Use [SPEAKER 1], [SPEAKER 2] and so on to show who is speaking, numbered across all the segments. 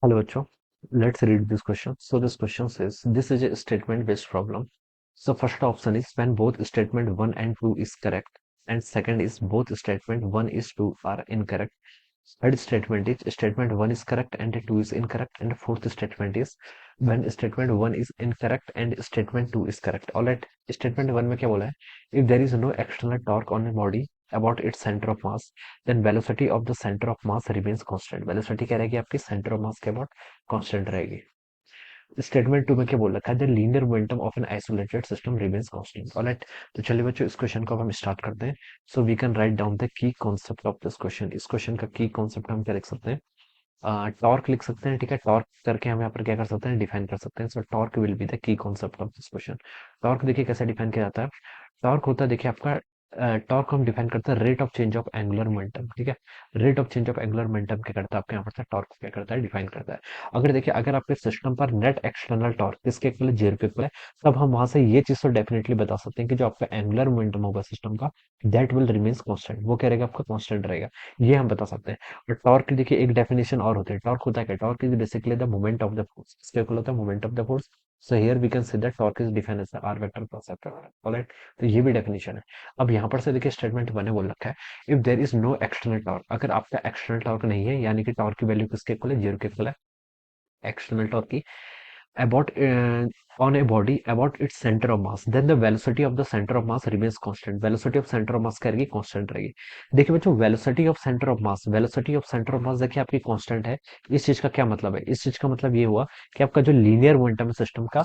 [SPEAKER 1] Hello, Acho. Let's read this question. So this question says, this is a statement-based problem. So first option is when both statement 1 and 2 is correct, and second is both statement 1 is 2 are incorrect. Third statement is statement 1 is correct and 2 is incorrect, and fourth statement is when statement 1 is incorrect and statement 2 is correct. Alright, statement 1 में क्या बोला है? If there is no external torque on a body about its center of mass, then velocity of the center of mass remains constant. Velocity क्या रहेगी आपकी center of mass के about constant रहेगी. Statement to में क्या बोल रखा है? The linear momentum of an isolated system remains constant. Alright, तो चलिए बच्चों इस क्वेश्चन को अब हम स्टार्ट करते हैं. So we can write down the key concept of this question. इस क्वेश्चन का की कॉन्सेप्ट हम क्या लिख सकते हैं? टॉर्क लिख सकते हैं. ठीक है, टॉर्क करके हम यहाँ पर क्या कर सकते हैं? डिफाइन कर सकते हैं. सो torque will be the key concept of this question. Torque देखिए कैसे डिफाइन किया जाता है. टॉर्क होता है देखिए आपका, टॉर्क हम डिफाइन करते हैं rate of change of angular momentum. ठीक है, rate of change of angular momentum क्या करता है आपके यहाँ पर? टॉर्क क्या करता है? डिफाइन करता है. अगर देखिए अगर आपके सिस्टम पर नेट एक्सटर्नल टॉर्क किसके इक्वल है? जीरो के इक्वल है. तब हम वहां से ये चीज तो डेफिनेटली बता सकते हैं कि जो आपका एंगुलर मोमेंटम होगा सिस्टम का, दैट विल रिमेन्स कांस्टेंट. वो क्या रहेगा? आपका कांस्टेंट रहेगा. ये हम बता सकते हैं. और टॉर्क की देखिए एक डेफिनेशन और होती है. टॉर्क होता है क्या? Torque is basically the moment of the force. किसके इक्वल होता है? Moment of the force. So here we can see that torque is defined as r vector plus f vector. Alright, तो ये भी डेफिनेशन है. अब यहाँ पर से देखिए स्टेटमेंट वन ने बोल रखा है, if there is no external torque. अगर आपका एक्सटर्नल टॉर्क नहीं है, यानी कि टॉर्क की वैल्यू किसके इक्वल है? जीरो के इक्वल है. एक्सटर्नल टॉर्क की about on a body about its center of mass, then the velocity of the center of mass remains constant. velocity of center of mass क्या रहेगी? constant रहेगी. देखिए बच्चों, velocity of center of mass, velocity of center of mass देखिए आपकी constant है. इस चीज का क्या मतलब है? इस चीज का मतलब ये हुआ कि आपका जो लीनियर मोमेंटम है सिस्टम का,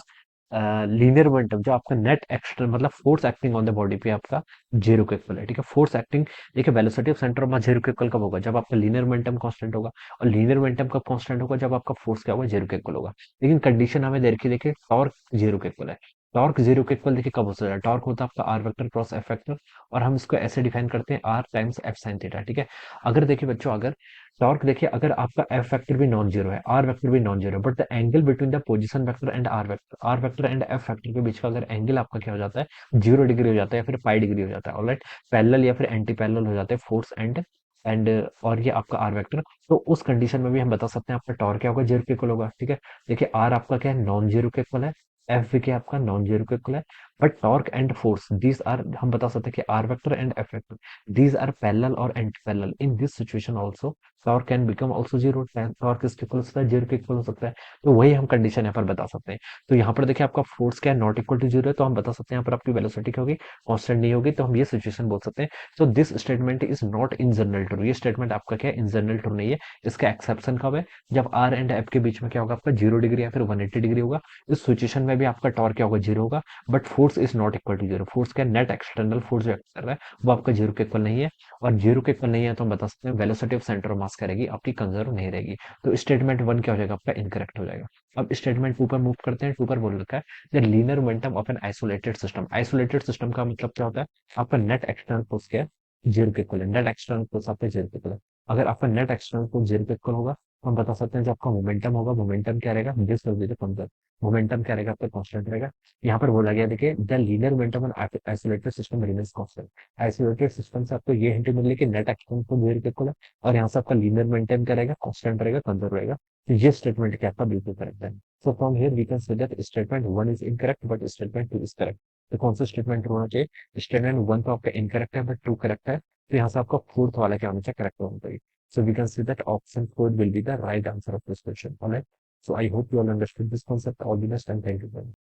[SPEAKER 1] लीनियर मोमेंटम जो आपका नेट एक्सटर्नल मतलब force acting on the body पे आपका जीरो के इक्वल है. ठीक है, फोर्स एक्टिंग. देखिए velocity of centre of mass zero के इक्वल कब होगा? जब आपका लीनियर मोमेंटम कांस्टेंट होगा. और लीनियर मोमेंटम कब कांस्टेंट होगा? जब आपका फोर्स क्या होगा? जीरो के इक्वल होगा. लेकिन कंडीशन हमें दे रखी है, देखिए टॉर्क जीरो के इक्वल है. टॉर्क जीरो के इक्वल देखिए कब हो सकता है? टॉर्क होता है आपका R vector cross F vector, और हम इसको ऐसे डिफाइन करते हैं R times F sine theta. ठीक है, अगर देखिए बच्चों, अगर टॉर्क देखिए अगर आपका एफ वेक्टर भी नॉन जीरो है, आर वेक्टर भी नॉन जीरो है, but the angle between the position vector and R vector and F vector के बीच का अगर एंगल आपका क्या हो जाता है? जीरो डिग्री हो जाता है या फिर पाई डिग्री हो जाता है. ऑलराइट, पैरेलल या फिर एंटी पैरेलल हो जाते हैं फोर्स एंड और ये आपका आर वेक्टर. तो उस कंडीशन में भी हम बता सकते हैं आपका टॉर्क क्या होगा? जीरो के इक्वल होगा. ठीक है, देखिए आर आपका क्या है? नॉन जीरो के इक्वल है. एफ भी क्या आपका? नॉन जीरो के इक्वल है. But torque and force these are, हम बता सकते हैं कि R vector and F vector these are parallel और anti parallel. In this situation also torque can become also zero. टॉर्क किसके इक्वल हो सकता है? जीरो के इक्वल हो सकता है. तो वही हम कंडीशन यहाँ पर बता सकते हैं. तो यहाँ पर देखिए आपका फोर्स क्या है? नॉट इक्वल टू जीरो है. तो हम बता सकते हैं यहाँ पर आपकी वेलोसिटी क्या होगी? कांस्टेंट नहीं होगी. तो हम ये सिचुएशन बोल सकते हैं. So this statement is not in general term. ये स्टेटमेंट आपका क्या है? इन जनरल टर्म नहीं है. इसका एक्सेप्शन कब है? जब आर एंड एफ के बीच में क्या होगा? आपका जीरो डिग्री या फिर 180 डिग्री होगा. इस सिचुएशन में भी आपका टॉर्क क्या होगा? जीरो होगा. But force is not equal to zero. Force क्या? नेट एक्सटर्नल फोर्स जो एक्ट कर रहा है वो आपका जीरो के इक्वल नहीं है. और जीरो के इक्वल नहीं है तो हम बता सकते हैं velocity of centre of mass करेगी आपकी कंजर्व नहीं रहेगी. तो स्टेटमेंट वन क्या हो जाएगा? आपका इनकरेक्ट हो जाएगा. अब स्टेटमेंट टू पर मूव करते हैं. टू पर बोल रखा है the linear momentum of an isolated system. Isolated system का मतलब क्या होता है? आपका नेट एक्सटर्नल फोर्स क्या है? जीरो के इक्वल है. नेट एक्सटर्नल फोर्स आपका जीरो के इक्वल है. अगर आपका नेट एक्सटर्नल फोर्स जीरो के इक्वल होगा तो हम बता सकते हैं जो आपका मोमेंटम होगा, मोमेंटम क्या रहेगा? This will be the conserve. Momentum क्या रहेगा? आपका कांस्टेंट रहेगा. यहाँ पर बोला गया देखिए the linear momentum on isolated system remains constant. Isolated system से आपको ये हिंट मिली कि नेट एक्सटर्नल फोर्स जीरो के इक्वल है. और यहाँ से आपका लीनियर मोमेंटम क्या रहेगा? कांस्टेंट रहेगा, कंजर्व रहेगा. तो ये स्टेटमेंट क्या आपका बिल्कुल करेक्ट है. So from here we can say that statement one is incorrect but statement two is correct. तो कौन सा स्टेटमेंट होना चाहिए? स्टेटमेंट वन तो आपका इनकरेक्ट है बट टू करेक्ट है. तो यहाँ से आपका फोर्थ वाला क्या होना चाहिए? करेक्ट होना चाहिए. So we can see that option 4 will be the right answer of this question. Alright. So I hope you all understood this concept. All the best and thank you very much.